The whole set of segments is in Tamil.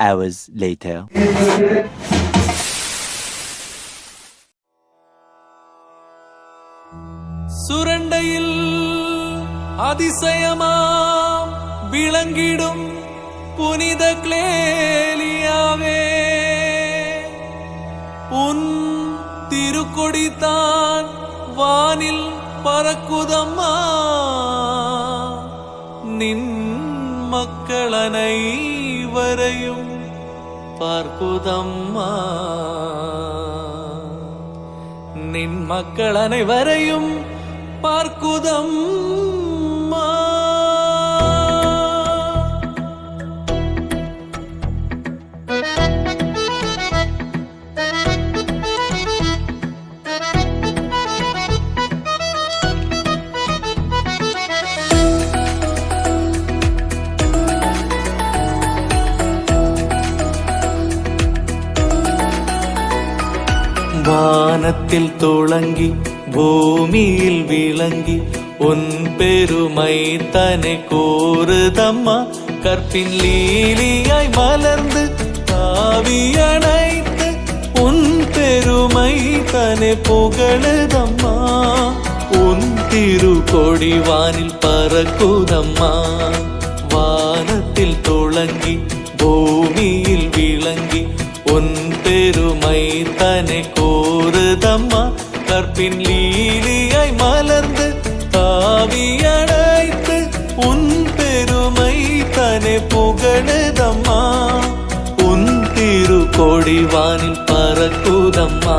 hours later. சுரண்டையில் அதிசயமாம் விளங்கிடும் புனித கிளேலியாவே, உன் திருக்கொடித்தான் வானில் பறக்குதம்மா, நின் மக்கள் அனைவரையும் பார்க்குதம்மா, நின் மக்கள் அனைவரையும் பார்க்குதம்மா. வானத்தில் துளங்கி பூமியில் விளங்கி உன் பெருமை தனை கூறுதம்மா, கற்பின் லீலியாய் மலர்ந்து காவியணைத்து உன் பெருமை தனை புகழுதம்மா, உன் திருக்கொடி வானில் பறக்குதம்மா. வானத்தில் துளங்கி பூமியில் விளங்கி உன் பெருமை தனை கூறுதம்மா, கற்பின் லீலியாய் மலர்ந்து காவியணைத்து உன் பெருமை தனை புகழுதம்மா, உன் திருக்கொடி வானில் பறக்குதம்மா.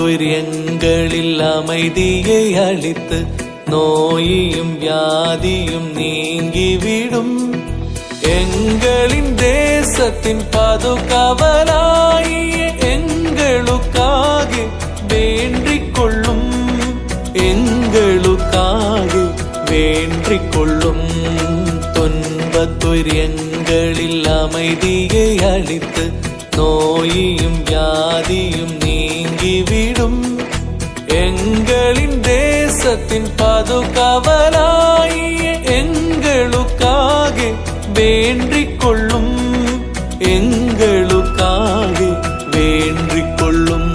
துன்பத்துயரங்களில் அமைதியை அளித்து நோயும் வியாதியும் நீங்கிவிடும் எங்களின் தேசத்தின் பாதுகாவலாகிய எங்களுக்காக வேண்டிக் கொள்ளும், எங்களுக்காக வேண்டிக் கொள்ளும். துன்பத்துயரங்களில் அமைதியை அளித்து நோயும் வியாதியும் நீங்கிவிடும் எங்களின் தேசத்தின் பாதுகாவலாகிய எங்களுக்காக வேண்டிக் கொள்ளும், எங்களுக்காக வேண்டிக் கொள்ளும்.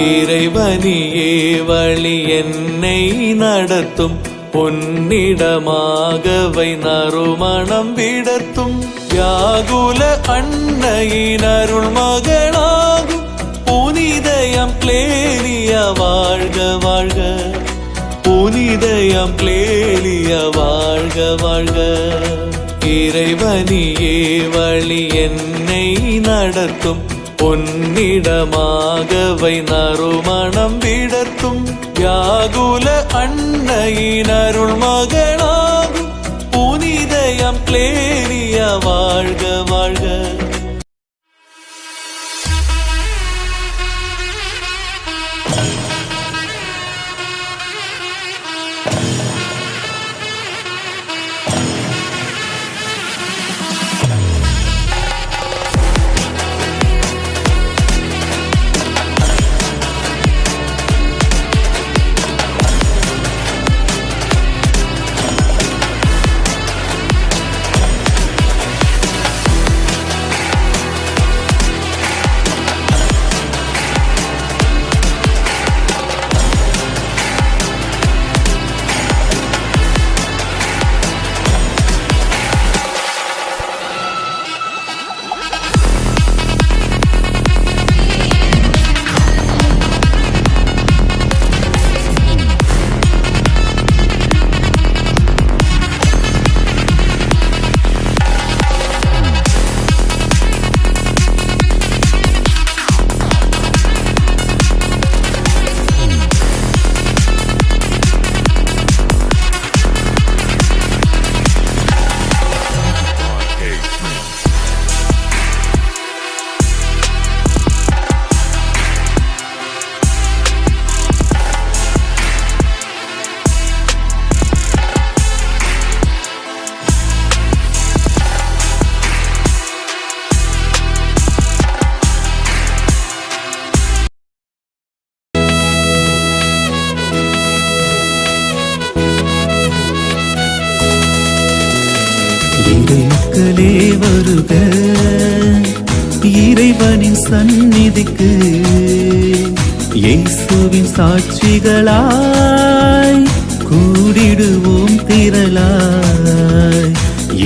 இறைவனியே வழி என்னை நடத்தும், பொன்னிடமாகவை நறுமணம் விடத்தும், வியாகுல அன்னையின் அருள் மகனாகும் புனிதயம் கிளேலியா வாழ்க வாழ்க, புனிதயம் கிளேலியா வாழ்க வாழ்க. இறைவனியே வழி என்னை நடத்தும், பொன்னிடமாகவை நறுமணம் விடத்தும், வியாகுல அன்னையின் அருள் மகனாகும் புனிதயம் கிளேலியா வாழ்க வாழ்க. இறைவனின் சந்நிதிக்கு இயேசுவின் சாட்சிகளாய் கூடிடுவோம் திரளாய்.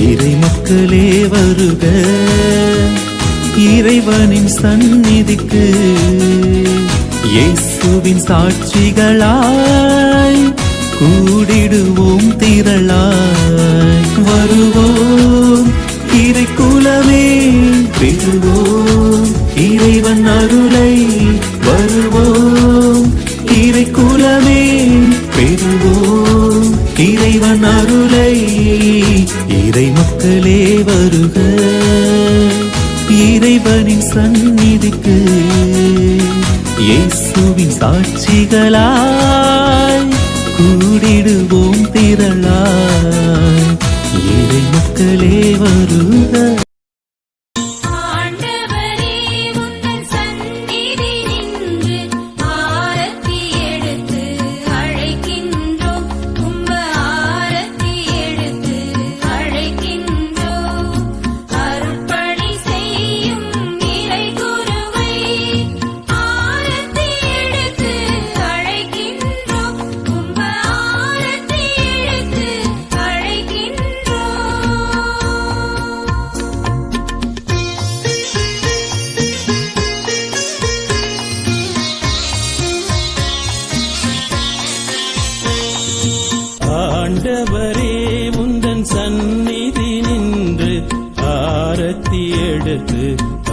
இறை மக்களே வருக இறைவனின் சந்நிதிக்கு இயேசுவின் சாட்சிகளாய் கூடிடுவோம் திரளாய். வருவோம் இறை குலமே பெறுவோம் இறைவன் அருளை. வருவோம் இறை குலமே பெறுவோம் இறைவன் அருளை. இறை மக்களே வருக இறைவனின் சந்நிதிக்கு இயேசுவின் சாட்சிகளாய் கூடிடுவோம் திரளாய். இறை மக்களே வருக. ஆண்டவரே உந்தன் சந்நிதி நின்று ஆரத்தி எடுத்து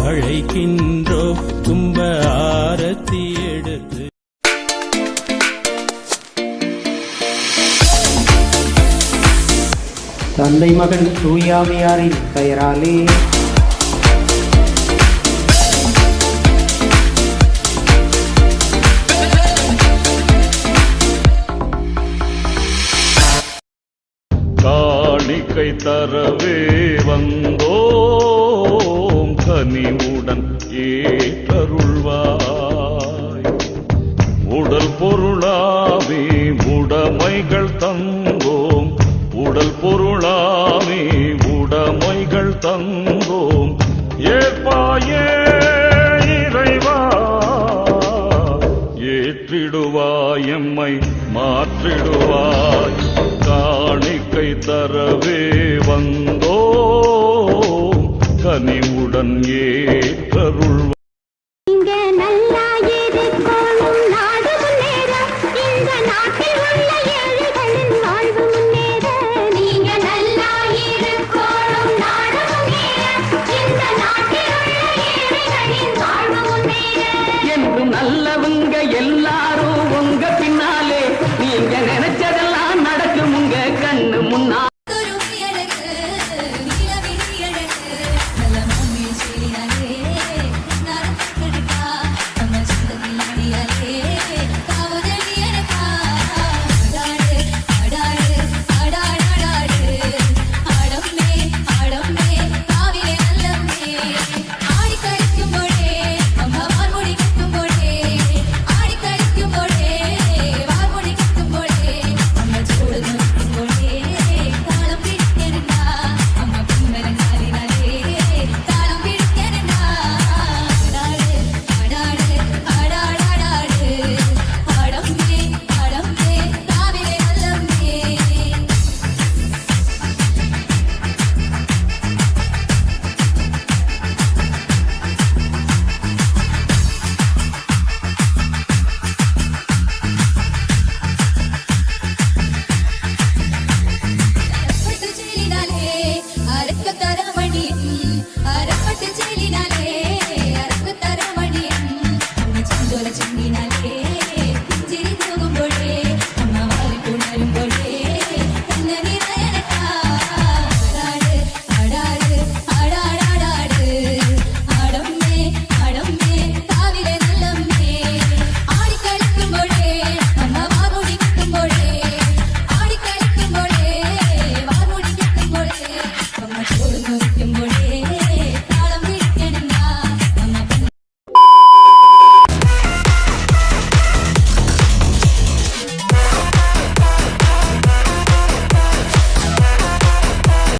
அழைக்கின்றோம் தும்ப ஆரத்தி எடுத்து. தந்தை மகன் தூயாவியாரின் பெயராலே காணிக்கை தரவே வந்தோம் கனிவுடன் ஏற்றருள்வாய். உடல் பொருளாவே உடைமைகள் தந்தோம் உடல் பொருளாவே உடைமைகள் தந்தோம் ஏற்பாயே இறைவா. ஏற்றிடுவாய் எம்மை மாற்றிடுவாய். காணிக்கை தரவே வந்தோம் கனிவுடன் ஏற்றருள்வாய்.